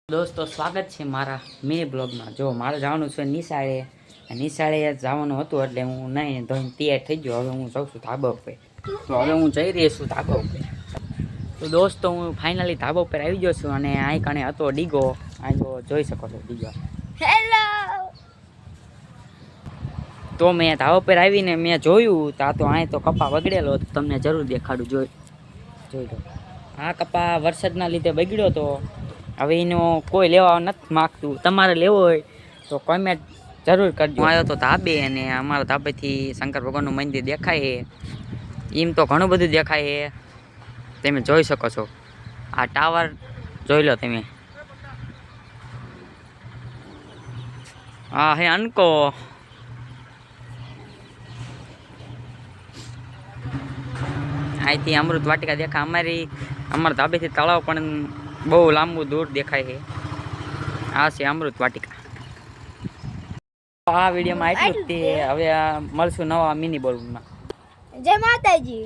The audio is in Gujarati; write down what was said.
દોસ્તો સ્વાગત છે મારા મિની બ્લોગમાં। જો મારે જવાનું છે નિશાળે જવાનું હતું એટલે હું નહીં ધોઈને તૈયાર થઈ ગયો। હવે હું જાઉં છું ધાબા ઉપર। તો હવે હું જઈ રહી છું ધાબા ઉપર। તો દોસ્તો હું ફાઇનલી ધાબા ઉપર આવી ગયો છું અને અહીં કણે હતો ડીગો। આ જો જોઈ શકો છો ડીગો। હેલો। તો મેં ધાબા ઉપર આવીને મેં જોયું તો અહીં તો કપા બગડેલો તમને જરૂર દેખાડું। જોઈ લો આ કપા વરસાદના લીધે બગડ્યો તો। હવે એનો કોઈ લેવા નથી માગતું। તમારે લેવો હોય તો કોમેન્ટ જરૂર કરજો। હું આવ્યો તો ધાબે અને અમારા ધાબેથી શંકર ભગવાનનું મંદિર દેખાય છે। એમ તો ઘણું બધું દેખાય છે, તમે જોઈ શકો છો। આ ટાવર જોઈ લો તમે। હા હે અનકો અહીંથી અમૃત વાટિકા દેખાય। અમારા ધાબેથી તળાવ પણ બહુ લાંબુ દૂર દેખાય છે। આ છે અમૃત વાટિકા। આ વિડીયોમાં એટલું જ તે। હવે મળશું નવા મિની બ્લોગમાં। જય માતાજી।